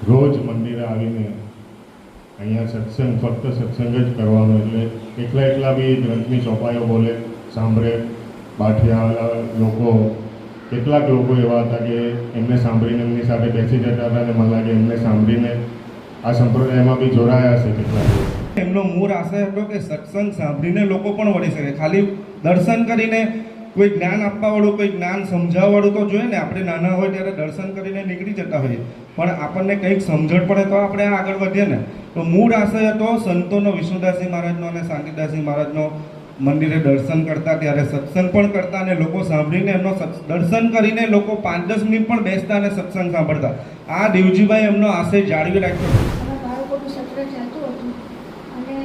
રોજ મંદિરે આવીને અહીંયા સત્સંગ ફક્ત સત્સંગ જ કરવાનો, એટલે એકલા બી ગ્રંથની ચોપાઈઓ બોલે સાંભળે. બાઠિયા લોકો, કેટલાક લોકો એવા હતા કે એમને સાંભળીને એમની સાથે બેસી જતા હતા અને મને લાગે એમને સાંભળીને આ સંપ્રદાયમાં બી જોડાયા હશે કેટલાક. એમનો મૂળ આશય હતો કે સત્સંગ સાંભળીને લોકો પણ વળી શકે. ખાલી દર્શન કરીને કોઈ જ્ઞાન આપવાવાળું, કોઈ જ્ઞાન સમજાવવાળું તો જોઈએ ને. આપણે નાના હોય ત્યારે દર્શન કરીને નીકળી જતા હોઈએ, પણ આપણને કંઈક સમજણ પડે તો આપણે આગળ વધીએ ને. તો મૂળ આશય હતો સંતોનો, વિષ્ણુદાસજી મહારાજનો અને શાંતિદાસજી મહારાજનો મંદિરે દર્શન કરતા, ત્યારે સત્સંગ પણ કરતા અને લોકો સાંભળીને એમનો દર્શન કરીને લોકો 5-10 મિનિટ પણ બેસતા અને સત્સંગ સાંભળતા. આ દેવજીભાઈ એમનો આશય જાળવી રાખ્યો. બાળકોનું સત્ર ચાલતું હતું અને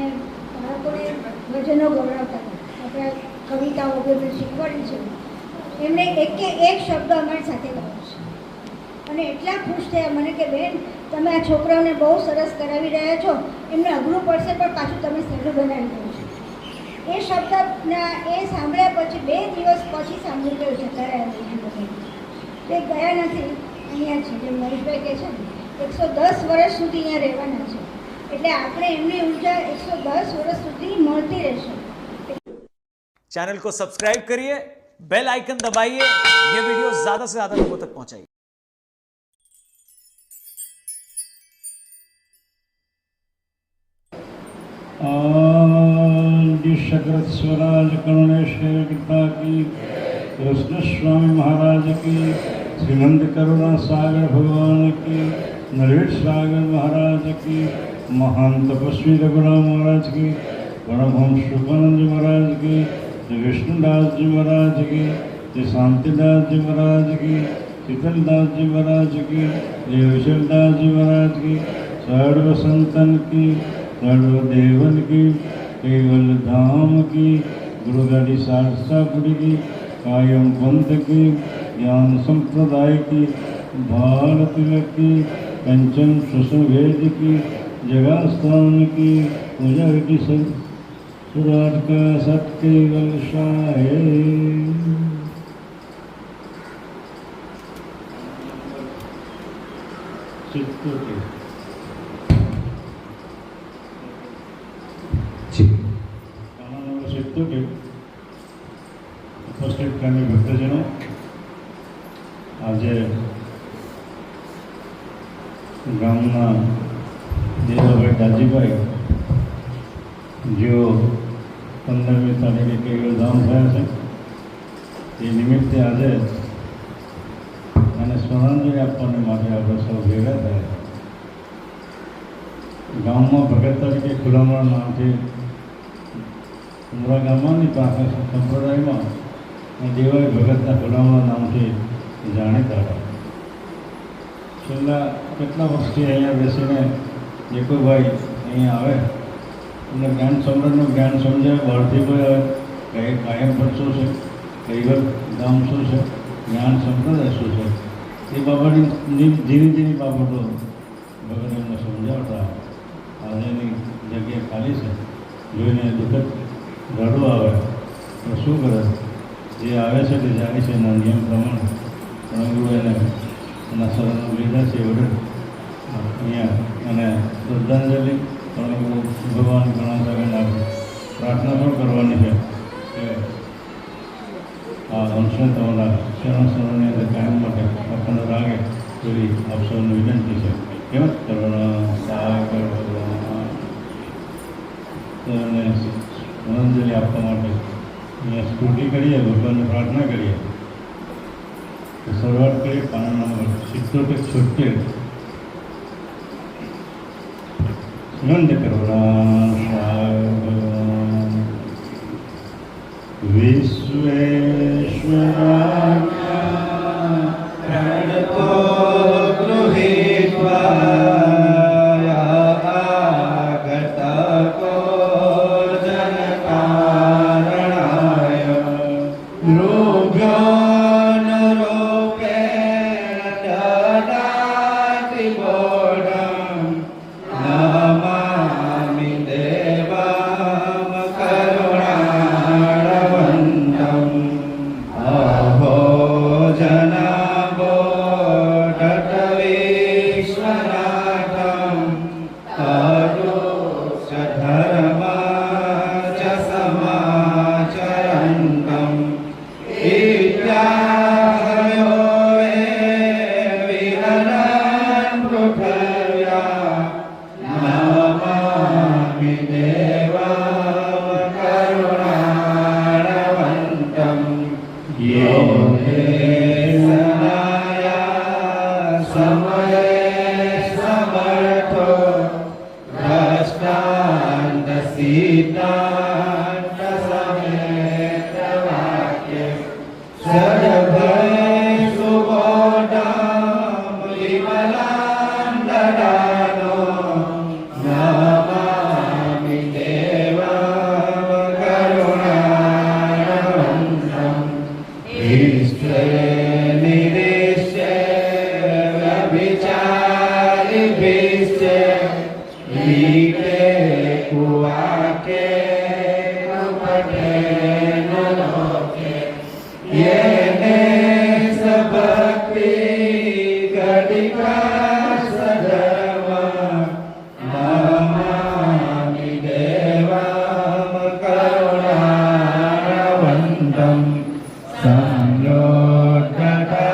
બાળકોને ભજનો ગવડાવતા હતા. આપણે કવિતાઓ વગેરે શીખવાડી છે. એમને એક શબ્દ અમારી સાથે ગાયો છે અને એટલા ખુશ થયા મને કે બેન, તમે આ છોકરાઓને બહુ સરસ કરાવી રહ્યા છો, એમને અઘરું પડશે પણ પાછું તમે સહેલું બનાવી દો છો. એ શબ્દના એ સાંભળ્યા પછી 2 દિવસ પછી સાંભળી ગયું છે ત્યારે તે ગયા નથી, અહીંયા છે. જે મહેશભાઈ કહે છે ને 110 વર્ષ સુધી અહીંયા રહેવાના છે, એટલે આપણે એમની ઉર્જા 110 વર્ષ સુધી મળતી રહેશે. चैनल को सब्सक्राइब करिए, बेल आइकन दबाइए, ये वीडियो ज्यादा से ज्यादा लोगों तक पहुंचाइए. शक्रत स्वराज करुणेश कृपा की, कृष्ण स्वामी महाराज की, श्रीमंत करुणा सागर भगवान की, नरेश सागर महाराज की, महान तपस्वी रघुराम महाराज की, परमहंस शुभानंद जी महाराज की, श्री विष्णुदास जी महाराज की, श्री शांतिदास जी महाराज की, शीतलदास जी महाराज की, श्री विशलदास जी महाराज की, सर्व संतन की, सर्वदेवन की, केवल धाम की, गुरु गाड़ी शास्त्रापुरी की, कायम पंथ की, ज्ञान संप्रदाय की, भारत की, कंचन सुसंवेद की, जगास्थान की, पूजा की सुराट का सत्य शाहे. ઉપસ્થિત પ્રેમી ભક્તજનો, આજે ગામના દેવાભાઈ દાજીભાઈ જેઓ 15મી તારીખે કેવળ ધામ થયા છે, એ નિમિત્તે આજે અને શ્રદ્ધાંજલિ આપવાને માટે આપણે સૌ ભેગા થયા. ગામમાં ભગત તરીકે ખુલ્લામણ નામથી ઉમરા ગામમાંની પાસે સંપ્રદાયમાં દેવાઈ ભગતના ખુલ્લામણ નામથી જાણીતા હતા. છેલ્લા કેટલા વર્ષથી અહીંયા બેસીને જેકોભાઈ અહીંયા આવે અને જ્ઞાન સમૃદ્ધનું જ્ઞાન સમજાય, બહારથી કોઈ આવે કઈ કાયમ પણ શું છે, કૈવત ધામ શું છે, જ્ઞાન સંપ્રદાય શું છે, એ બાબતની ધીરી બાબતો ભગત એમને સમજાવતા. આજે એની જગ્યા ખાલી છે, જોઈને દુઃખદ રડવું આવે તો શું કરે? જે આવે છે તે જાણી છે એના નિયમ પ્રમાણે પ્રણગુરુ એને એના શરણો લીધા છે વડે અહીંયા. અને શ્રદ્ધાંજલિ પ્રણગુરુ ભગવાન ઘણા સાગરના પ્રાર્થના પણ કરવાની છે કે આ અંશે તમારા શરણની અંદર કાયમ માટે આપણને લાગે એવી આપ સૌની વિનંતી છે. કેમ કરુણા સાગર ભગવાન શ્રદ્ધાંજલિ આપવા માટે અહીંયા સ્તુતિ કરીએ, ભગવાનને પ્રાર્થના કરીએ. શરૂઆત કરીએ પાના નંબર 77. નંદ કરુણા સાગર વિશ્વેશ્વરાય નમામિ સિદ્ધાંત સમેત વાક્ય સદભય સુબોધમ વિમલાં દદાનો નમામિ દેવં કરુણાવંતં ઈશ્વરે નિરીશ્ય વ્યભિચારિભિશ્ચ लीके कुवाके उपटे नलोके येने सबक्ति गदिका सदवा नमामि देवं करुणावन्तं संयोद्धता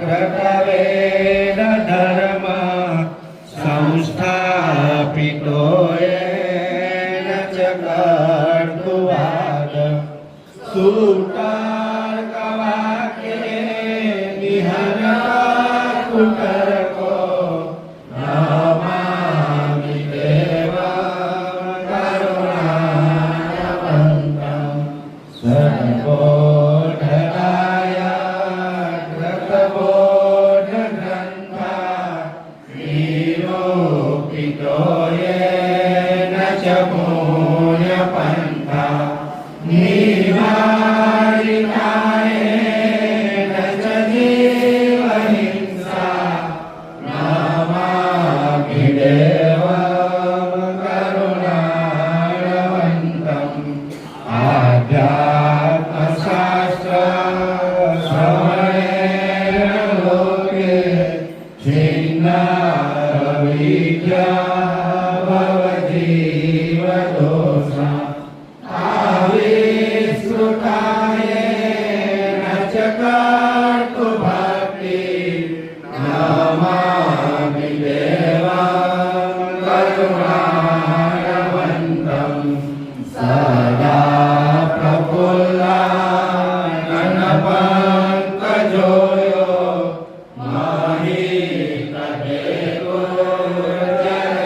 प्राकृतवेद धर्म संस्थापितो येन च कर्तुवाद सूतार्कवाक्ये निहरता कुटरको नमामि देवं करुणावन्तं सर्वबोधनाय कृतबोधग्रन्था निरूपितो येन च पुण्यपन्था निवारितायेन च जीवहिंसा नमामि देवं करुणावन्तं आध्यात्मशास्त्र श्रवणेन लोके छिन्ना विद्या भवजीवदोषा आविस्मृतायेन च कर्तुभक्ति नमामि देवं करुणावन्तं सदा प्रफुल्लाननपङ्कजोयो महीपते गुरुजन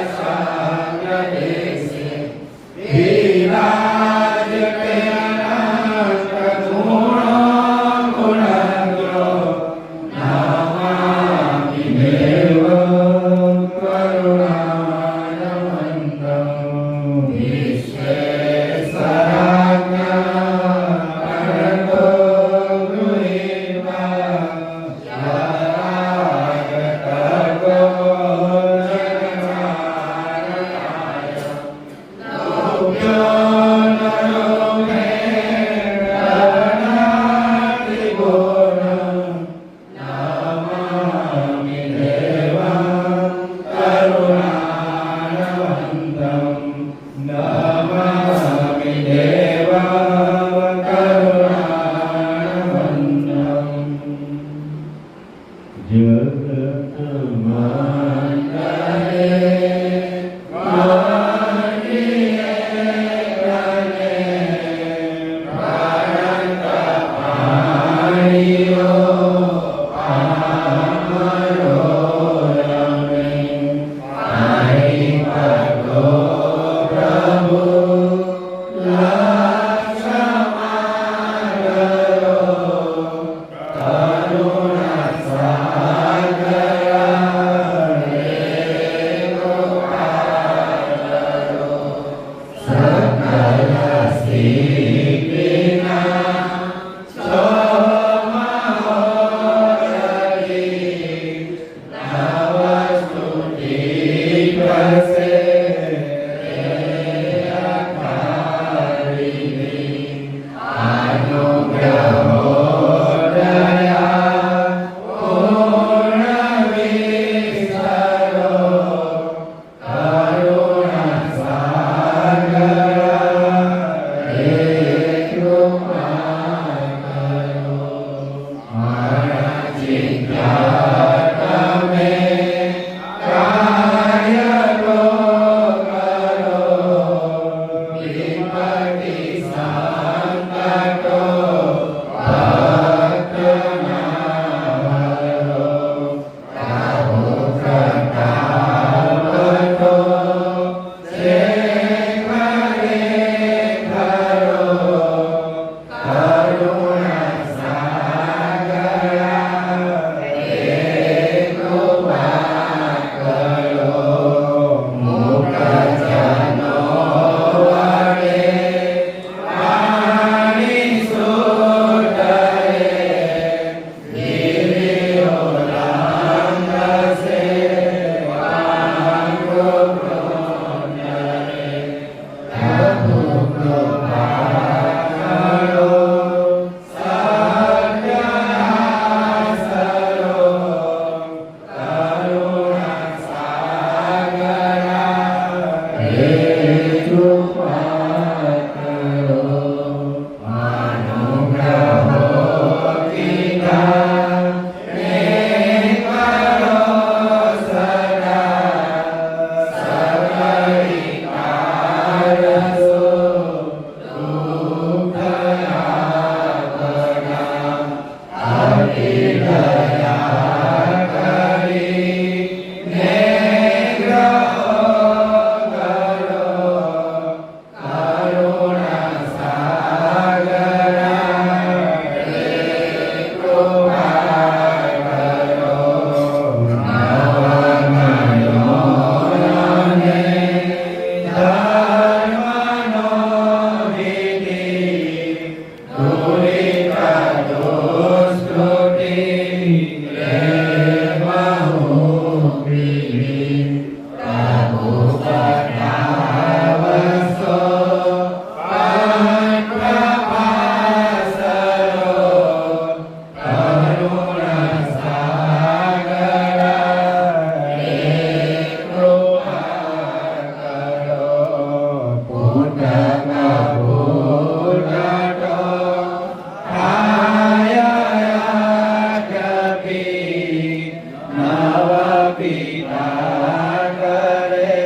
ના કરે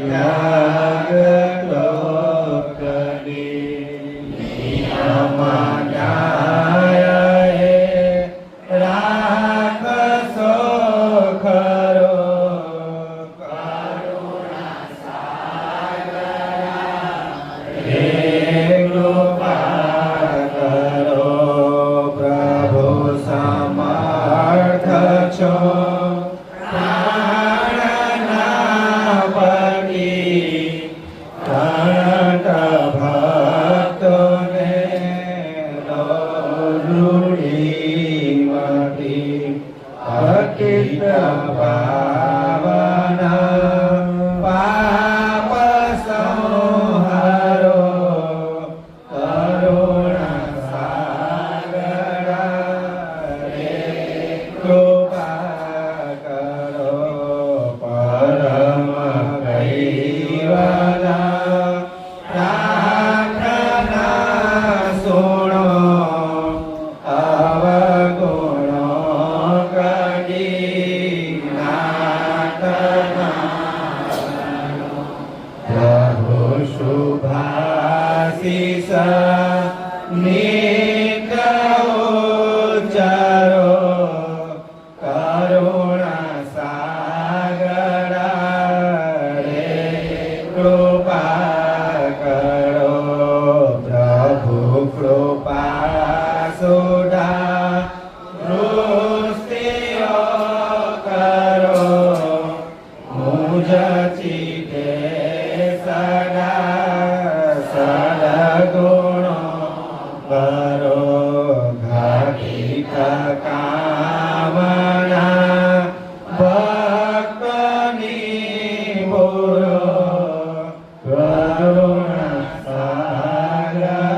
ત્યાગ તો કરી નિયમ ન્યાય એ રાખશો ખરો કરુણા સાગરા હે કૃપા કરો પ્રભુ સમર્થ છો પ્રાણના પતિ અનંત ભક્તોને રૂઢિમતી અકિત પાવના પાપ સંહારો કરુણા સાગરા હે કૃપા કરો પરમ કૈવલા પ્રાર્થના સુણો અવગુણો કડી નાથના પ્રભુ શુભાશીષ નિત્ય ઉચ્ચારો કરુણા સાગરા રે કૃપા કરો પ્રભુ કૃપા સુધા વૃષ્ટિઓ કરો મુજ ચિતે સદા સદગુણો કરો ઘાટિત કામના ભક્તની પૂરો કરુણા સાગરા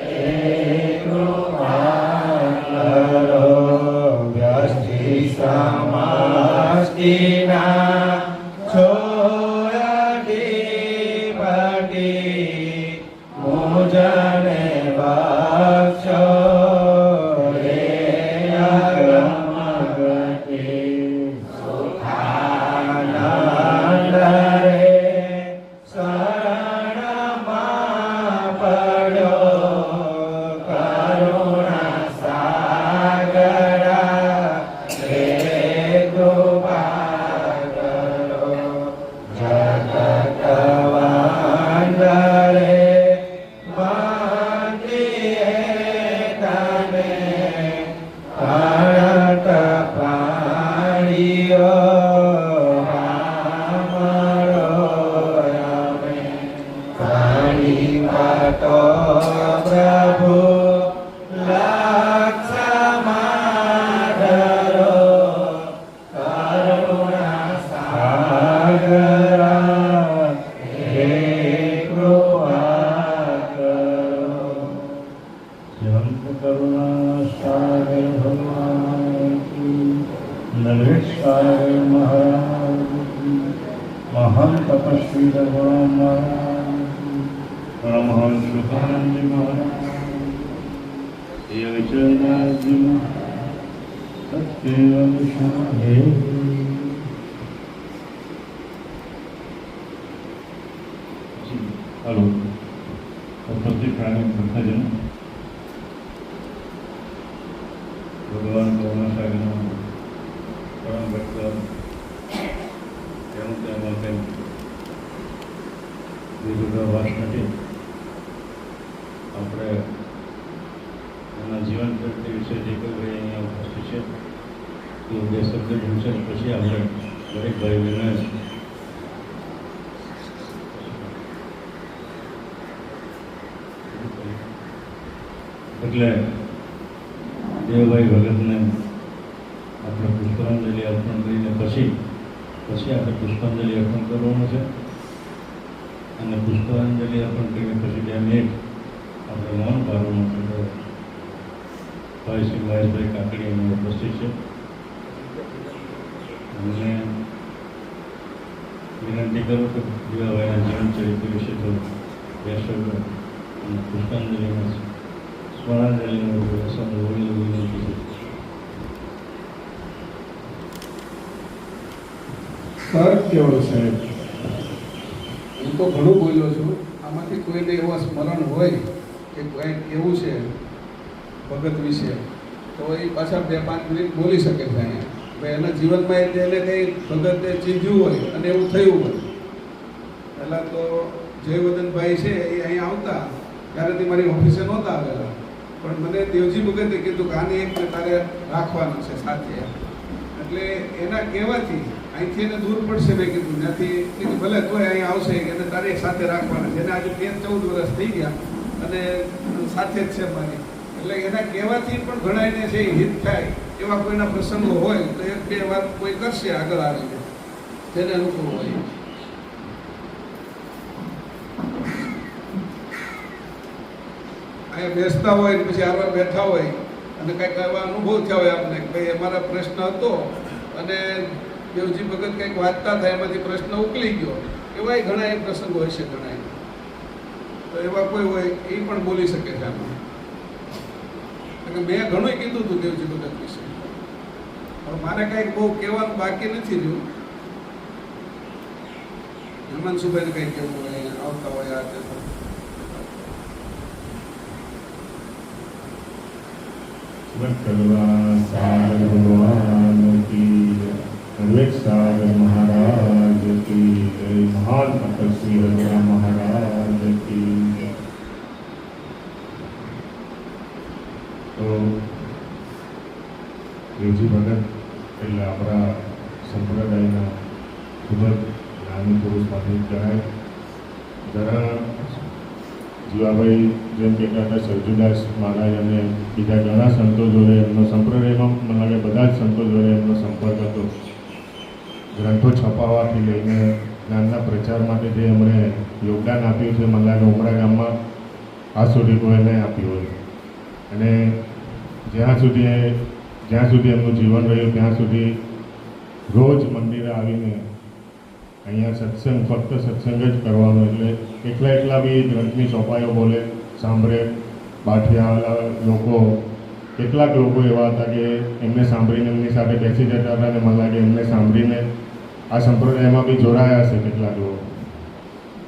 હે કૃપા કરો વ્યષ્ટિ સમષ્ટિના છોયાધિપતિ મુજને બક્ષો રે અગમગતિ સુખાનંદ રે શરણમાં પડ્યો કરુણા સાગરા હે કૃપા કરો જગતવંદ રે મંત્રીએ તને અનંત પ્રાણીઓ સાંભળો અમે પ્રાણીમાં તો પ્રભુ લક્ષમાં ધરો કરુણા સાગરા હે કૃપા કરો સંત કરુણા સાગર ભગવાન કી નરેશ સાગર મહારાજ કી મહાન તપસ્વી ભગવાન મહારાજ કી પરમહંસ સુખાનંદ મહારાજ એ વિચરદાસજી મહારાજ સત્ય અનુશાહ હે હલો ઉપસ્થિત પ્રાણી ભક્તજન ભગવાન કરુણાસાગરના પરમ ભક્ત તેમ તેમાં તેમ વિરોધાભાસ નથી આપણે એના જીવન પ્રગતિ વિશે જે કોઈ ભાઈ અહીંયા ઉપસ્થિત છે એ બે શબ્દ જોશે પછી આપણે દરેક ભાઈ બહેને એટલે દેવભાઈ ભગતને આપણે પુષ્પાંજલિ અર્પણ કરીને પછી આપણે પુષ્પાંજલિ અર્પણ કરવાનું છે અને પુષ્પાંજલિ અર્પણ કરીને પછી 2 મિનિટ આપણે મૌન પાડવાનું છે. ભાઈ શ્રી મહેશભાઈ કાકડી અહીંયા ઉપસ્થિત છે. અને વિનંતી કરું કે દીવાભાઈના જીવન ચરિત્ર વિશે થોડું 2 શબ્દ અને પુષ્પાંજલિમાં સ્મરણાંજલિનો પ્રસંગ બોલી વિનંતી છે. તર્ક કેવડો સાહેબ? હું તો ઘણું બોલ્યો છું. આમાંથી કોઈને એવા સ્મરણ હોય કે કંઈક એવું છે ભગત વિશે, તો એ પાછા 2-5 મિનિટ બોલી શકે છે અહીંયા. ભાઈ એના જીવનમાં એને કંઈ ભગતે ચીંધ્યું હોય અને એવું થયું હોય. પહેલાં તો જયવર્ધનભાઈ છે એ અહીંયા આવતા ત્યારેથી મારી ઓફિસે નહોતા આવેલા, પણ મને દેવજી ભગતે કીધું કે આને એક તારે રાખવાનું છે સાથે. એટલે એના કહેવાથી અહીંથી એને દૂર પડશે. મેં કીધું ત્યાંથી કીધું ભલે તોય અહીંયા આવશે કે એને તારે એક સાથે રાખવાના છે. એને આજે 13-14 વર્ષ થઈ ગયા અને સાથે જ છે મારી. એટલે એના કહેવાથી પણ ઘણાને છે હિત થાય એવા કોઈના પ્રસંગો હોય તો 1-2 વાત કોઈ કરશે આગળ આવીને જેને અનુકૂળ હોય. અહીંયા બેસતા હોય પછી આવા બેઠા હોય અને કંઈક એવા અનુભવ થયા હોય આપણે કે ભાઈ અમારા પ્રશ્ન હતો અને દેવજી ભગત કંઈક વાંચતા થાય એમાંથી પ્રશ્ન ઉકલી ગયો, એવા ઘણા એ પ્રસંગો હોય છે ઘણા. તો એવા કોઈ હોય એ પણ બોલી શકે છે આમાં. મેં ઘણું કીધું હતું દેવજી ભગત વિશે. હવે મારે કંઈક બહુ કહેવાનું બાકી નથી રહ્યું. હેમંતભાઈને કંઈક કહેવું હોય આવતા હોય આ તે કલવા સાગર ભગવાન કી જય, વિવેક સાગર મહારાજ કી જય, મહાન તપસ્વી રઘુરામ મહારાજ કી જય. તો દેવજી ભગત એટલે આપણા સંપ્રદાયના ખૂબ જ જ્ઞાની પુરુષમાંથી ગણાય. જરા જીવાભાઈ જેમ કહેતા હતા સરજુદાસ મહારાજ અને બીજા ઘણા સંતો જોડે એમનો સંપ્રદાયમાં મને લાગે બધા જ સંતો જોડે એમનો સંપર્ક હતો. ગ્રંથો છપાવવાથી લઈને જ્ઞાનના પ્રચાર માટે જે એમણે યોગદાન આપ્યું છે મને લાગે ઉમરા ગામમાં આ સુધી કોઈને આપ્યું હોય. અને જ્યાં સુધી એમનું જીવન રહ્યું ત્યાં સુધી રોજ મંદિરે આવીને અહીંયા સત્સંગ, ફક્ત સત્સંગ જ કરવાનો. એટલે એકલા બી ગ્રંથની ચોપાઈઓ બોલે, સાંભળે. બાઠિયાવાળા લોકો, કેટલાક લોકો એવા હતા કે એમને સાંભળીને એમની સાથે બેસી જતા હતા અને મને લાગે એમને સાંભળીને આ સંપ્રદાયમાં બી જોડાયા હશે કેટલાક લોકો.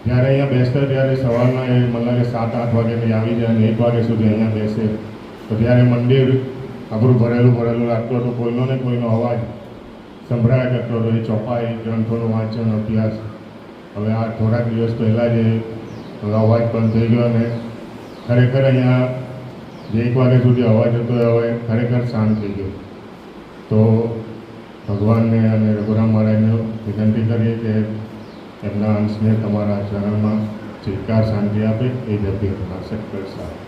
જ્યારે અહીંયા બેસતા ત્યારે સવારના એ મને લાગે 7-8 વાગ્યાથી આવી જાય અને 1 વાગ્યા સુધી અહીંયા બેસે. તો ત્યારે મંદિર આપણું ભરેલું લાગતું હતું. કોઈનો ને કોઈનો અવાજ સંભળાયા કરતો હતો. એ ચોપાઈ, ગ્રંથોનું વાંચન, અભ્યાસ. હવે આ થોડાક દિવસ પહેલાં જ અવાજ બંધ થઈ ગયો અને ખરેખર અહીંયા જે 1 વાગ્યા સુધી અવાજ હતો એ હવે ખરેખર શાંત થઈ ગયો. તો ભગવાનને અને રઘુરામ મહારાજને વિનંતી કરીએ કે એમના અંશને તમારા ચરણમાં ચિરકાર શાંતિ આપે. એ જ અભ્યર્થના સત્કર સાહેબ.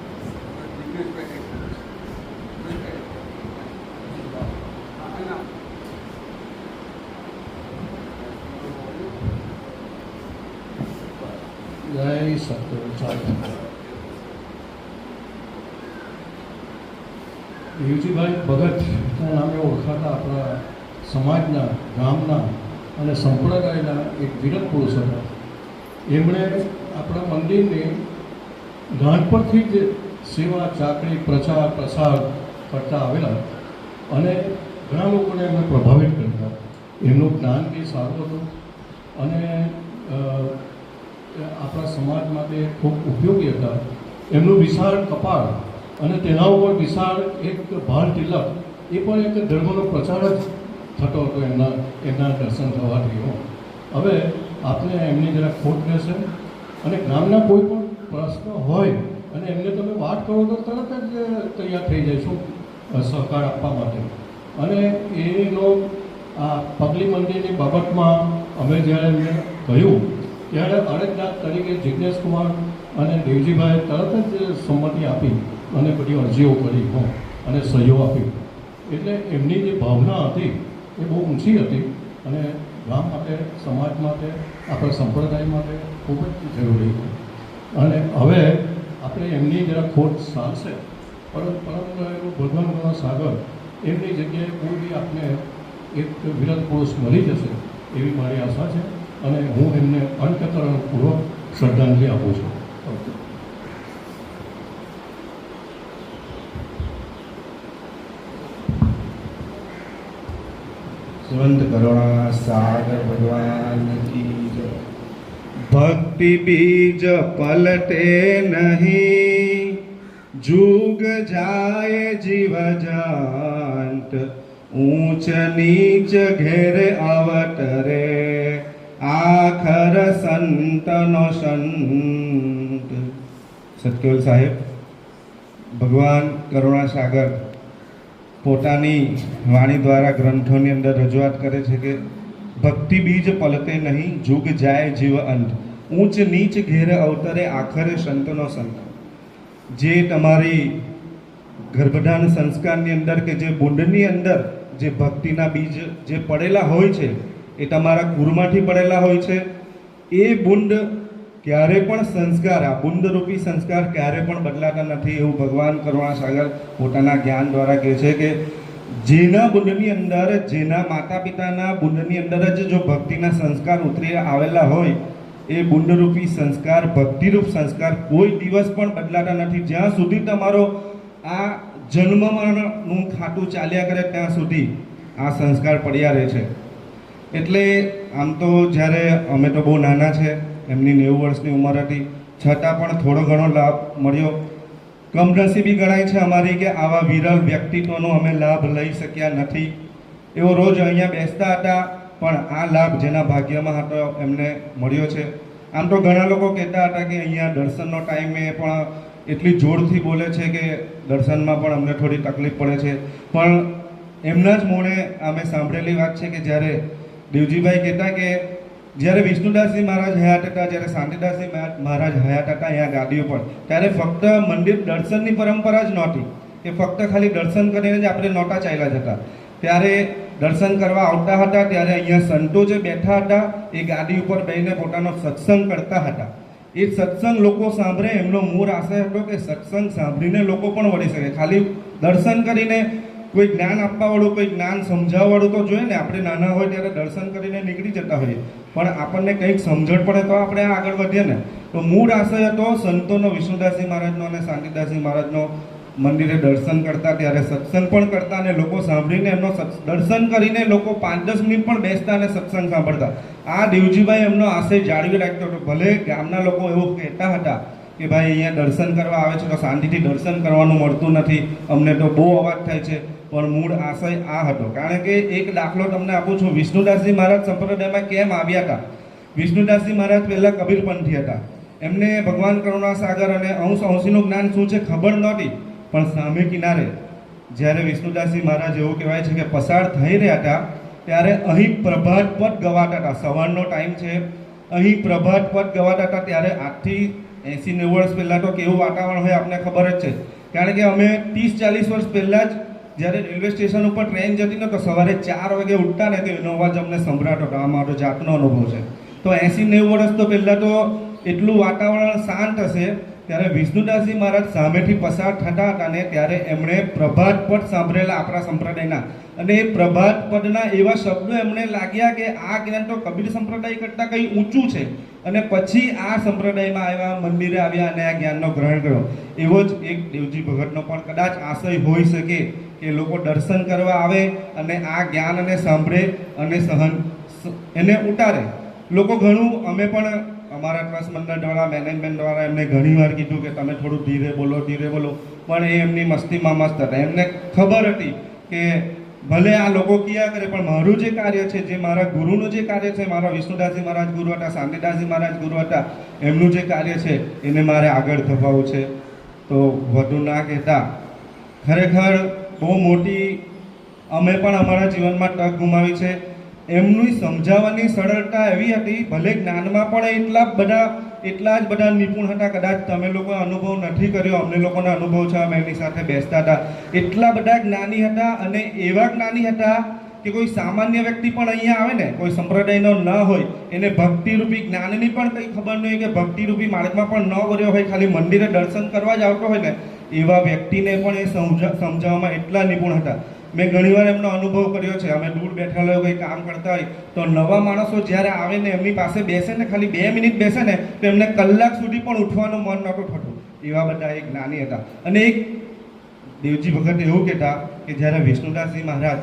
જય સતગુરુ સાહેબ. દેવજીભાઈ ભગતના નામે ઓળખાતા આપણા સમાજના, ગામના અને સંપ્રદાયના એક વિરત પુરુષ હતા. એમણે આપણા મંદિરની નાનપણથી જ સેવા, ચાકરી, પ્રચાર, પ્રસાર કરતા આવેલા અને ઘણા લોકોને એમને પ્રભાવિત કરતા. એમનું જ્ઞાન બી સારું હતું અને આપણા સમાજ માટે ખૂબ ઉપયોગી હતા. એમનું વિશાળ કપાળ અને તેના ઉપર વિશાળ એક ભાર તિલક, એ પણ એક ધર્મનો પ્રચાર જ થતો હતો એમના દર્શન થવાથી. હવે આપને એમની જરા ખોટ રહેશે અને જ્ઞાનના કોઈ પણ પ્રશ્ન હોય અને એમને તમે વાત કરો તો તરત જ તૈયાર થઈ જઈશું સહકાર આપવા માટે. અને એનો આ પગલી મંદિરની બાબતમાં અમે જ્યારે એમને કહ્યું ત્યારે અરજદાર તરીકે જિજ્ઞેશ કુમાર અને દેવજીભાઈએ તરત જ સંમતિ આપી અને બધી અરજીઓ કરી અને સહીઓ આપી. એટલે એમની જે ભાવના હતી એ બહુ ઊંચી હતી અને ગામ માટે, સમાજ માટે, આપણા સંપ્રદાય માટે ખૂબ જ જરૂરી હતી. અને હવે આપણે એમની જરા ખોટ ચાલશે, પરંતુ એનું ભગવાનનો સાગર એમની જગ્યાએ કોઈ બી આપને એક વિરત પુરુષ મળી જશે એવી મારી આશા છે અને હું એમને અંતઃકરણપૂર્વક શ્રદ્ધાંજલિ આપું છું. સંત કરુણા સાગર ભગવાન કી જય. ભક્તિ બીજ પલટે નહીં, જુગ જાય જીવ જાંત, ઊંચ નીચ ઘેરે અવતરે, આખર સંતનો સંત. સતકેવલ સાહેબ ભગવાન કરુણા સાગર પોતાની વાણી દ્વારા ગ્રંથોની અંદર રજૂઆત કરે છે કે ભક્તિ બીજ પલતે નહીં, જુગ જાય જીવ અંત, ઊંચ નીચ ઘેર અવતરે, આખરે સંતનો સંત. જે તમારી ગર્ભધાન સંસ્કારની અંદર કે જે બુંડની અંદર જે ભક્તિના બીજ જે પડેલા હોય છે એ તમારા કુરમાંથી પડેલા હોય છે. એ બુંડ ક્યારે પણ સંસ્કાર, આ બુંદરૂપી સંસ્કાર ક્યારે પણ બદલાતા નથી, એવું ભગવાન કરુણા સાગર પોતાના જ્ઞાન દ્વારા કહે છે કે જેના બુંદની અંદર, જેના માતા પિતાના બુંદની અંદર જ જો ભક્તિના સંસ્કાર ઉતરી આવેલા હોય, એ બુંદરૂપી સંસ્કાર, ભક્તિરૂપ સંસ્કાર કોઈ દિવસ પણ બદલાતા નથી. જ્યાં સુધી તમારો આ જન્મનું ખાતું ચાલ્યા કરે ત્યાં સુધી આ સંસ્કાર પડ્યા રહે છે. એટલે આમ તો જ્યારે અમે તો બહુ નાના છે, એમની 90 વર્ષની ઉંમર હતી, છતાં પણ થોડો ઘણો લાભ મળ્યો. કમનસીબી ગણાય છે અમારી કે આવા વિરલ વ્યક્તિત્વનો અમે લાભ લઈ શક્યા નથી. એવો રોજ અહીંયા બેસતા હતા, પણ આ લાભ જેના ભાગ્યમાં હતો એમને મળ્યો છે. આમ તો ઘણા લોકો કહેતા હતા કે અહીંયા દર્શનનો ટાઈમે પણ એટલી જોરથી બોલે છે કે દર્શનમાં પણ અમને થોડી તકલીફ પડે છે. પણ એમના જ મોઢે અમે સાંભળેલી વાત છે કે જ્યારે દેવજીભાઈ કહેતા કે જ્યારે વિષ્ણુદાસજી મહારાજ હયાત હતા, જ્યારે શાંતિદાસજી મહારાજ હયાત હતા અહીંયા ગાદી ઉપર, ત્યારે ફક્ત મંદિર દર્શનની પરંપરા જ નહોતી, કે ફક્ત ખાલી દર્શન કરીને જ આપણે નહોતા ચાલ્યા જતા. ત્યારે દર્શન કરવા આવતા હતા ત્યારે અહીંયા સંતો જે બેઠા હતા એ ગાદી ઉપર બેસીને પોતાનો સત્સંગ કરતા હતા. એ સત્સંગ લોકો સાંભળે, એમનો મૂળ આશય હતો કે સત્સંગ સાંભળીને લોકો પણ વળી શકે. ખાલી દર્શન કરીને કોઈ જ્ઞાન આપવાવાળું, કોઈ જ્ઞાન સમજાવવાળું તો જોઈએ ને. આપણે નાના હોય ત્યારે દર્શન કરીને નીકળી જતા હોઈએ, પણ આપણને કંઈક સમજણ પડે તો આપણે આગળ વધીએ ને. તો મૂળ આશય હતો સંતોનો, વિષ્ણુદાસજી મહારાજનો અને શાંતિદાસજી મહારાજનો મંદિરે દર્શન કરતા, ત્યારે સત્સંગ પણ કરતા અને લોકો સાંભળીને એમનો દર્શન કરીને લોકો 5-10 મિનિટ પણ બેસતા અને સત્સંગ સાંભળતા. આ દેવજીભાઈ એમનો આશય જાળવી રાખતો હતો. ભલે ગામના લોકો એવું કહેતા હતા કે ભાઈ અહીંયા દર્શન કરવા આવે છે તો શાંતિથી દર્શન કરવાનું મળતું નથી, અમને તો બહુ અવાજ થાય છે, પણ મૂળ આશય આ હતો. કારણ કે એક દાખલો તમને આપું છું, વિષ્ણુદાસજી મહારાજ સંપ્રદાયમાં કેમ આવ્યા હતા. વિષ્ણુદાસજી મહારાજ પહેલાં કબીરપંથી હતા. એમને ભગવાન કરુણા સાગર અને અંશીનું જ્ઞાન શું છે ખબર નહોતી, પણ સામે કિનારે જ્યારે વિષ્ણુદાસજી મહારાજ એવું કહેવાય છે કે પસાર થઈ રહ્યા હતા, ત્યારે અહીં પ્રભાત પદ ગવાતા હતા. સવારનો ટાઈમ છે, અહીં પ્રભાત પદ ગવાતા હતા. ત્યારે આજથી 80-90 વર્ષ પહેલાં તો કેવું વાતાવરણ હોય આપણને ખબર જ છે. કારણ કે અમે 30-40 વર્ષ પહેલાં જ જ્યારે રેલવે સ્ટેશન ઉપર ટ્રેન જતી ને તો સવારે 4 વાગે ઉઠતા ને તો એનો અવાજ અમને સંભળાતો હતો. આ મારો જાતનો અનુભવ છે. તો 80-90 વર્ષ તો પહેલાં તો એટલું વાતાવરણ શાંત હશે. ત્યારે વિષ્ણુદાસજી મહારાજ સામેથી પસાર થતા હતા ને ત્યારે એમણે પ્રભાત પદ સાંભળેલા આપણા સંપ્રદાયના, અને એ પ્રભાત પદના એવા શબ્દો એમને લાગ્યા કે આ જ્ઞાન તો કબીર સંપ્રદાય કરતાં કંઈ ઊંચું છે. અને પછી આ સંપ્રદાયમાં આવ્યા, મંદિરે આવ્યા અને આ જ્ઞાનનો ગ્રહણ કર્યો. એવો જ એક દેવજી ભગતનો પણ કદાચ આશય હોઈ શકે કે લોકો દર્શન કરવા આવે અને આ જ્ઞાન અને સાંભળે અને સહન એને ઉતારે. લોકો ઘણું, અમે પણ અમારા ટ્રસ્ટ મંડળ દ્વારા, મેનેજમેન્ટ દ્વારા એમને ઘણી વાર કીધું કે તમે થોડું ધીરે બોલો, પણ એ એમની મસ્તીમાં મસ્ત હતા. એમને ખબર હતી કે ભલે આ લોકો કિયા કરે, પણ મારું જે કાર્ય છે, જે મારા ગુરુનું જે કાર્ય છે, મારા વિષ્ણુદાસજી મહારાજ ગુરુ હતા, શાંતિદાસજી મહારાજ ગુરુ હતા, એમનું જે કાર્ય છે એને મારે આગળ ધપાવવું છે. તો વધુ ના કહેતા, ખરેખર બહુ મોટી અમે પણ અમારા જીવનમાં તક ગુમાવી છે. એમની સમજાવવાની સરળતા એવી હતી, ભલે જ્ઞાનમાં પણ એટલા જ બધા નિપુણ હતા. કદાચ તમે લોકો અનુભવ નથી કર્યો, અમને લોકોનો અનુભવ છે, અમે એની સાથે બેસતા હતા. એટલા બધા જ્ઞાની હતા અને એવા જ્ઞાની હતા કે કોઈ સામાન્ય વ્યક્તિ પણ અહીંયા આવે ને, કોઈ સંપ્રદાયનો ન હોય, એને ભક્તિરૂપી જ્ઞાનની પણ કંઈ ખબર નહીં હોય કે ભક્તિરૂપી માર્ગમાં પણ ન વર્યો હોય, ખાલી મંદિરે દર્શન કરવા જ આવતો હોય ને, એવા વ્યક્તિને પણ એ સમજાવવામાં એટલા નિપુણ હતા. મેં ઘણીવાર એમનો અનુભવ કર્યો છે. અમે દૂર બેઠેલા હોય, કંઈ કામ કરતા હોય તો નવા માણસો જ્યારે આવે ને એમની પાસે બેસે ને, ખાલી 2 મિનિટ બેસે ને તો એમને કલાક સુધી પણ ઉઠવાનું મન નહોતું થતું. એવા બધા એક જ્ઞાની હતા. અને એક દેવજી ભગત એવું કહેતા કે જ્યારે વિષ્ણુદાસજી મહારાજ,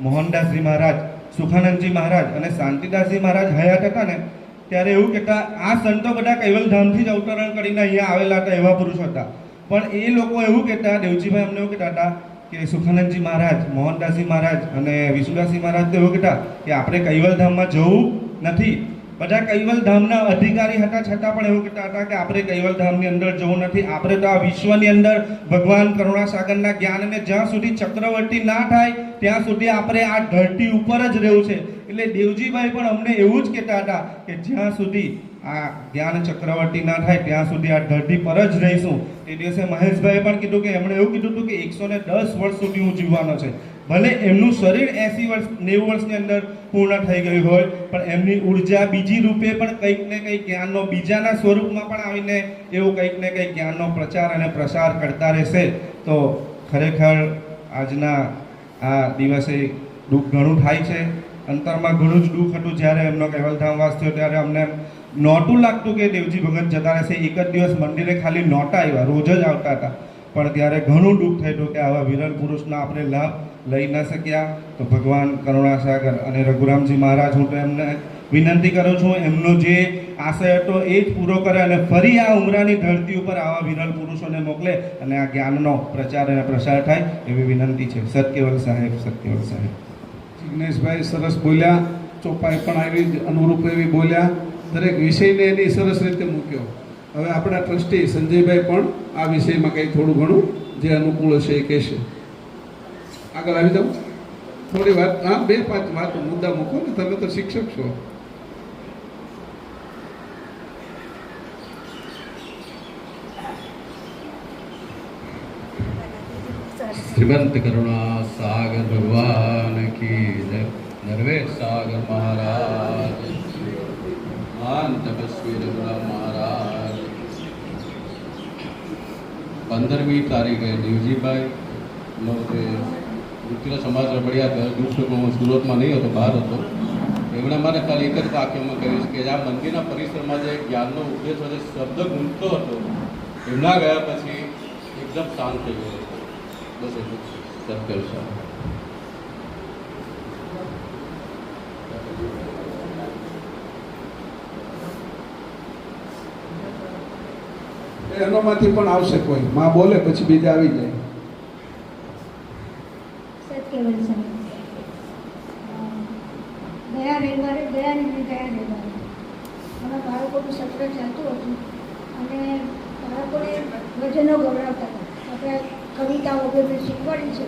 મોહનદાસજી મહારાજ સુખાનંદજી મહારાજ અને શાંતિદાસજી મહારાજ હયાત હતા ને ત્યારે એવું કહેતા, આ સંતો બધા કૈવલધામથી જ અવતરણ કરીને અહીંયા આવેલા હતા, એવા પુરુષો હતા. પણ એ લોકો એવું કહેતા, દેવજીભાઈ અમને એવું કહેતા હતા કે સુખાનંદજી મહારાજ, મોહનદાસજી મહારાજ અને વિષ્ણુદાસજી મહારાજ તો એવું કહેતા કે આપણે કૈવલધામમાં જવું નથી. બધા કૈવલધામના અધિકારી હતા છતાં પણ એવું કહેતા હતા કે આપણે કૈવલધામની અંદર જવું નથી. આપણે તો આ વિશ્વની અંદર ભગવાન કરુણાસાગરના જ્ઞાનને જ્યાં સુધી ચક્રવર્તી ના થાય ત્યાં સુધી આપણે આ ધરતી ઉપર જ રહેવું છે. એટલે દેવજીભાઈ પણ અમને એવું જ કહેતા હતા કે જ્યાં સુધી આ જ્ઞાન ચક્રવર્તી ના થાય ત્યાં સુધી આ ધરતી પર જ રહીશું. એ દિવસે મહેશભાઈએ પણ કીધું કે એમણે એવું કીધું હતું કે 110 વર્ષ સુધી હું જીવવાનો છે. ભલે એમનું શરીર 80 વર્ષ 90 વર્ષની અંદર પૂર્ણ થઈ ગયું હોય, પણ એમની ઉર્જા બીજી રૂપે પણ કંઈક ને કંઈક જ્ઞાનનો, બીજાના સ્વરૂપમાં પણ આવીને એવું કંઈક ને કંઈક જ્ઞાનનો પ્રચાર અને પ્રસાર કરતા રહેશે. તો ખરેખર આજના આ દિવસે દુઃખ ઘણું થાય છે. અંતરમાં ઘણું જ દુઃખ હતું જ્યારે એમનો કૈવલધામ વાસ થયો ત્યારે અમને નહોતું લાગતું કે દેવજી ભગત જતા રહેશે. એક જ દિવસ મંદિરે ખાલી નહોતા આવ્યા, રોજ જ આવતા હતા. પણ ત્યારે ઘણું દુઃખ થયું કે આવા વિરલ પુરુષના આપણે લાભ લઈ ન શક્યા. તો ભગવાન કરુણાસાગર અને રઘુરામજી મહારાજ, હું તો એમને વિનંતી કરું છું એમનો જે આશય હતો એ જ પૂરો કરે અને ફરી આ ઉમરાની ધરતી ઉપર આવા વિરલ પુરુષોને મોકલે અને આ જ્ઞાનનો પ્રચાર અને પ્રસાર થાય એવી વિનંતી છે. સત્કેવલ સાહેબ, સત્કેવલ સાહેબ. જિગ્નેશભાઈ સરસ બોલ્યા, ચોપાઈ પણ આવી અનુરૂપ એવી બોલ્યા, દરેક વિષયને એની સરસ રીતે મૂક્યો. હવે આપણા ટ્રસ્ટી સંજયભાઈ પણ આ વિષયમાં કંઈ થોડું ઘણું જે અનુકૂળ હશે એ કહેશે. આગળ આવી જાઓ, થોડી વાત, હા 2-5 વાતો મુદ્દા મૂકો ને, તમે તો શિક્ષક છો. શ્રીમંત કરુણા સાગર ભગવાન કી જય. નરવેશ સાગર મહારાજ, મહાન તપસ્વી રઘુરામ મહારાજ. 15મી તારીખે દેવજીભાઈ નો જે વૃત્તિનો સમાજ રબડિયા દુઃખમાં હું સુરતમાં નહીં હતો, બહાર હતો. એમણે મને ખાલી એક જ વાક્યમાં કહ્યું કે આ મંદિરના પરિસરમાં જે જ્ઞાનનો ઉપદેશ હતો, શબ્દ ગુંજતો હતો, એમના ગયા પછી એકદમ શાંત થઈ ગયો હતો. બસ એટલું સત્ય છે. એનોમાંથી પણ આવશે કોઈ, માં બોલે પછી બીજા આવી જાય. સત્કેવલ સાહેબ, ગયા રવિવારે અમારા બાળકોનું સત્ર ચાલતું હતું અને બાળકોને ભજનો ગવડાવતા હતા. આપણે કવિતાઓ વગેરે શીખવાડી છે.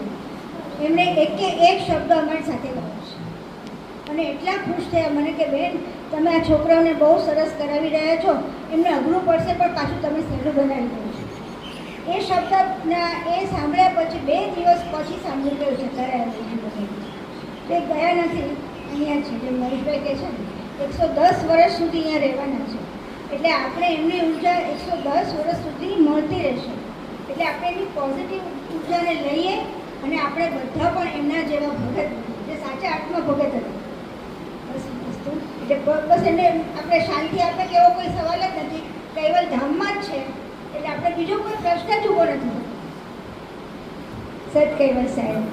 એમને એક શબ્દ અમારી સાથે ગાયો છે અને એટલા ખુશ થયા મને કે બેન તમે આ છોકરાઓને બહુ સરસ કરાવી રહ્યા છો, એમને અઘરું પડશે પણ પાછું તમે સહેલું બનાવી દો છો. એ શબ્દના એ સાંભળ્યા પછી 2 દિવસ પછી સાંભળી ગયું છે ત્યારે તે ગયા નથી, અહીંયા છે. જે મહેશભાઈ કહે છે ને 110 વર્ષ સુધી અહીંયા રહેવાના છે. એટલે આપણે એમની ઉર્જા 110 વર્ષ સુધી મળતી રહેશે. એટલે આપણે એની પોઝિટિવ ઉર્જાને લઈએ અને આપણે બધા પણ એમના જેવા ભગત, જે સાચા અર્થમાં ભગત હતા, એટલે બસ એને આપણે શાંતિ આપે કે એવો કોઈ સવાલ જ નથી. કૈવલધામમાં જ છે એટલે આપણે બીજો કોઈ પ્રશ્ન જ ઊભો નથી. સત કૈવલ સાહેબ.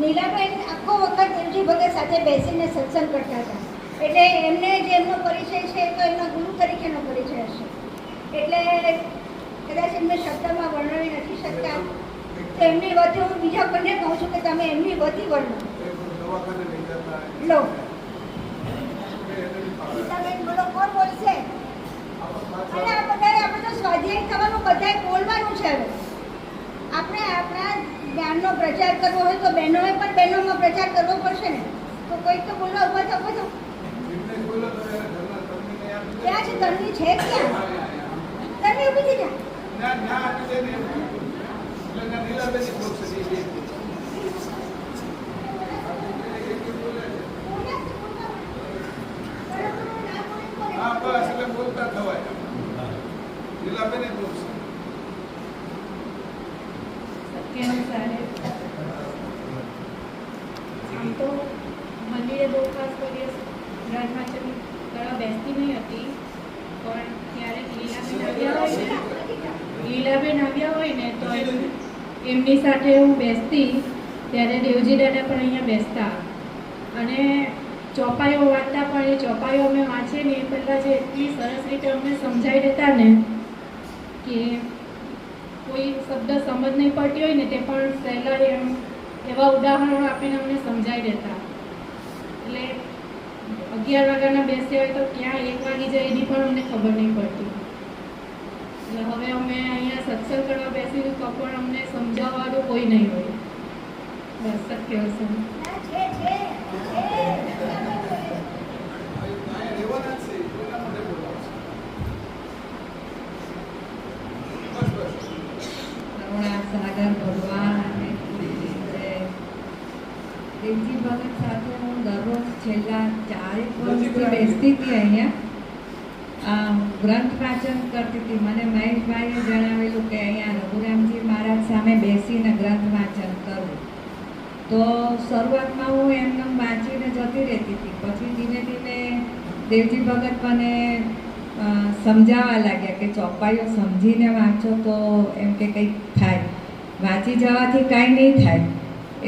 નીલાબેન આખો વખત દેવજી ભગત સાથે બેસીને સત્સંગ કરતા હતા. એટલે એમને જે એમનો પરિચય છે તો એમના ગુરુ તરીકેનો પરિચય હશે. એટલે કદાચ એમને શબ્દમાં વર્ણવી નથી શકતા. તો એમની વચ્ચે હું બીજા કોઈને કહું છું કે તમે એમની વતી વર્ણો લો. નીલાબેન બોલો, કોણ બોલશે? અને આ બધાએ આપણે તો સ્વાધ્યાય થવાનું, બધાએ બોલવાનું છે. હવે આપણે આપણા જ્ઞાનનો પ્રચાર કરવો હોય તો બહેનોએ પણ બહેનોમાં પ્રચાર કરવો પડશે ને. તો કોઈક તો બોલવા ઉભા થો. ક્યાં છે તન્વી? છે ક્યાં? તન્વી ઊભી થઈ જા. બોલતા થવાય. લીલાબેન બોલશે. આમ તો મંદિરે બહુ ખાસ કરીએ, ગ્રાન્ડમાસ્ટરની તળાવ બેસતી નહીં હતી, પણ ક્યારેક લીલાબેન આવ્યા હોય ને તો એમની સાથે હું બેસતી, ત્યારે દેવજી દાદા પણ અહીંયા બેસતા અને ચોપાઈઓ વાંચતા, પણ એ ચોપાઈઓ અમે વાંચીએ ને એ પહેલાં જે એટલી સરસ રીતે અમને સમજાવી દેતા ને કે કોઈ શબ્દ સમજ નહીં પડતી હોય ને તે પણ સહેલા એવા ઉદાહરણો આપીને અમને સમજાવી દેતા. એટલે 11 વાગ્યાના બેસ્યા હોય તો ક્યાં 1 વાગી જાય એની પણ અમને ખબર નહીં પડતી. એટલે હવે અમે અહીંયા સત્સંગ કરવા બેસીશું તો પણ અમને સમજાવવાનું કોઈ નહીં હોય. બસ સત્ય હશે. સાગર ભગવાન દેવજી ભગત સાથે હું દરરોજ છેલ્લા 4 વર્ષથી બેસતી હતી. અહીંયા ગ્રંથ વાંચન કરતી હતી. મને મહેશભાઈએ જણાવેલું કે અહીંયા રઘુરામજી મહારાજ સામે બેસીને ગ્રંથ વાંચન કરવું. તો શરૂઆતમાં હું એમને વાંચીને જતી રહેતી હતી. પછી ધીમે ધીમે દેવજી ભગત મને સમજાવવા લાગ્યા કે ચોપાઈઓ સમજીને વાંચો તો એમ કે કંઈક થાય, વાંચી જવાથી કાંઈ નહીં થાય.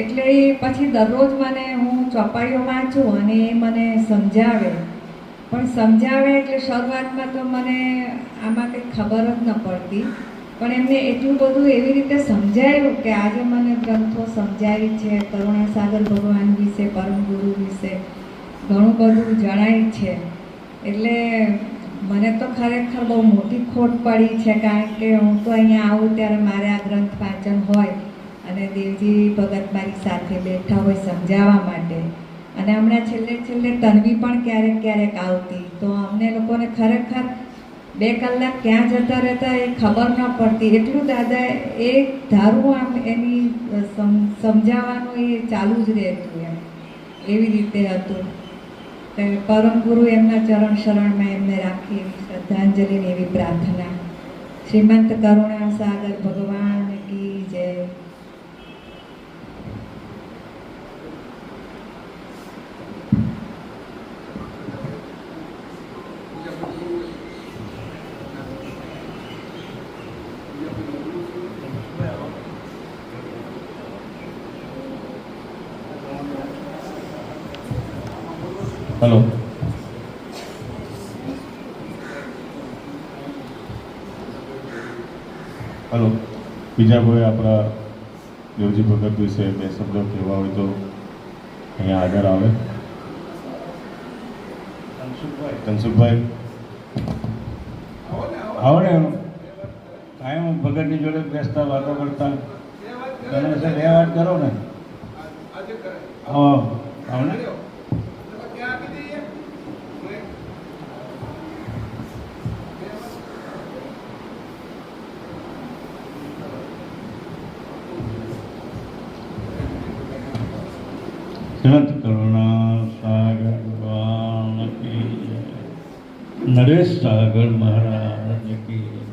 એટલે પછી દરરોજ મને હું ચોપાઈઓ વાંચું અને એ મને સમજાવે. પણ સમજાવે એટલે શરૂઆતમાં તો મને આમાં કંઈ ખબર જ ન પડતી, પણ એમને એટલું બધું એવી રીતે સમજાવ્યું કે આજે મને ગ્રંથો સમજાવી છે. કરુણાસાગર ભગવાન વિશે, પરમ ગુરુ વિશે ઘણું બધું જણાય છે. એટલે મને તો ખરેખર બહુ મોટી ખોટ પડી છે, કારણ કે હું તો અહીંયા આવું ત્યારે મારે આ ગ્રંથ વાંચન હોય અને દેવજી ભગત મારી સાથે બેઠા હોય સમજાવવા માટે. અને હમણાં છેલ્લે તન્વી પણ ક્યારેક ક્યારેક આવતી, તો અમને લોકોને ખરેખર 2 કલાક ક્યાં જતા રહેતા એ ખબર ન પડતી. એટલું દાદા એક ધારું આમ એની સમજાવવાનું એ ચાલુ જ રહેતું, એમ એવી રીતે હતું. પરમ ગુરુ એમના ચરણ શરણમાં એમને રાખી એવી શ્રદ્ધાંજલિ ને એવી પ્રાર્થના. શ્રીમંત કરુણા સાગર ભગવાન કી જય. હલો, હલો, બીજા કોઈ આપણા દેવજી ભગત વિશે 2 શબ્દો કહેવા હોય તો અહીંયા હાજર આવે. કનસુખભાઈ આવો ને, કાયમ ભગતની જોડે બેસતા વાતો કરતા. તમે 2 વાત કરો ને. આવો ને. શ્રીમંત કરુણા સાગર ભગવાન કી જય. નરેશ સાગર મહારાજ કી જય.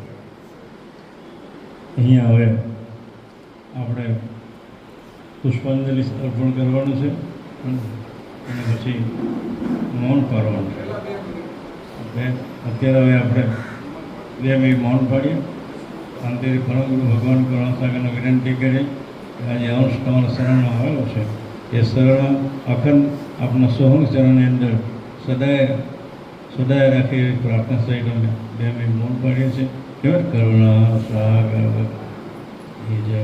અહીંયા હવે આપણે પુષ્પાંજલિ અર્પણ કરવાનું છે અને પછી મૌન પાડવાનું છે. અત્યારે હવે આપણે 2 મિનિટ મૌન પાડીએ. શાંતિથી પરમ ગુરુ ભગવાન કરુણા સાગરને વિનંતી કરી કે આજે અંશ તમારા શરણમાં આવેલો છે, એ શરણ અખંડ આપણા સોહંગ ચરણની અંદર સદાય રાખી એવી પ્રાર્થના સહિત અમે 2 મિનિટ મૌન પાડીએ છીએ. કેવળ કરુણા સાગર જય.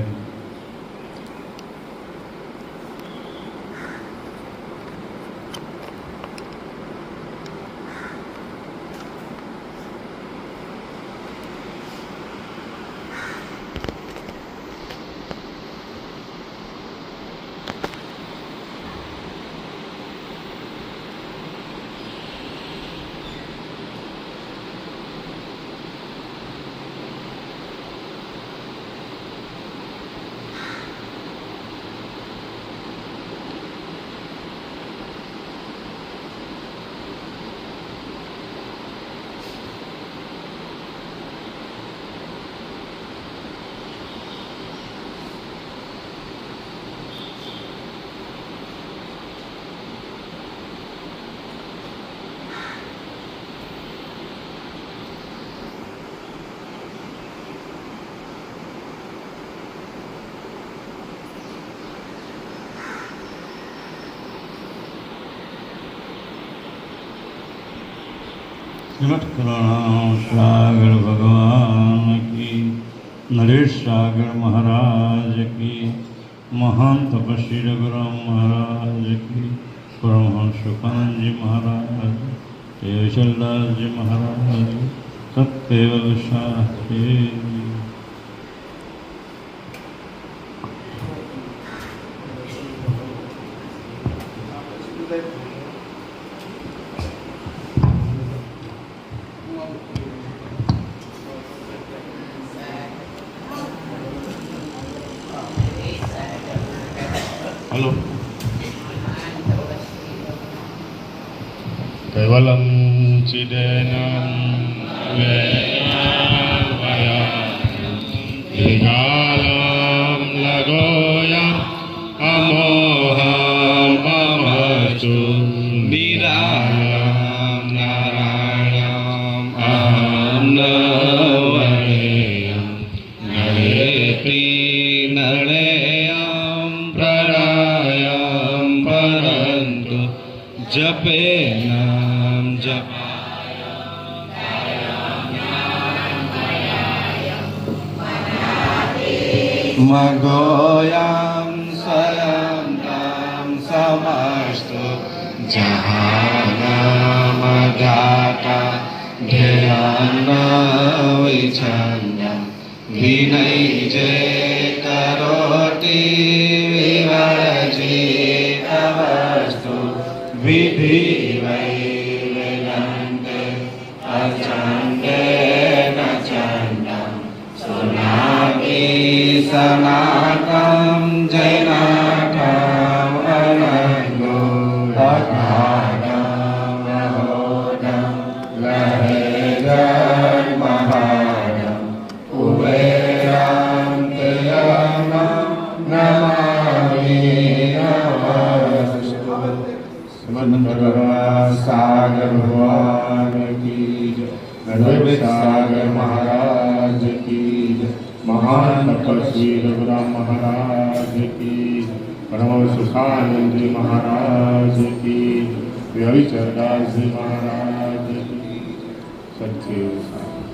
लटकराम सागर भगवान की, नरेश सागर महाराज की, महान तपस्वी रघुराम महाराज की, परमहंस सुखानंद जी महाराज, केशवदास जी महाराज, सत्यवल शास्त्री। हेलो केवलम चिदेनम विगालम लगोयम अमोहम ममस्तु निरालम नारायणम अहम नवयेयम नरेति नरेयम प्रलयम परन्तु जपे नाम जप मगोयम स्वयं नाम समस्तु जहानामदाता ध्येयन विच्छन्दं विनय जे करोति विवर्जित वस्तु विधि वै वेदान्ते अचण्डेन चण्डं सुनामि सनातनं जैनाथम् अनङ्गो अगाधं महोदं लहेजन्महादं कुबेरं त्र्यम्बकं नमामि नमस्तुते। सागर भगवान की जय, नरेश सागर महाराज की जय, महान तपस्वी रघुराम महाराज की, परम सुखानंद जी महाराज की, रविचरदास जी महाराज की, सच्चे सागर।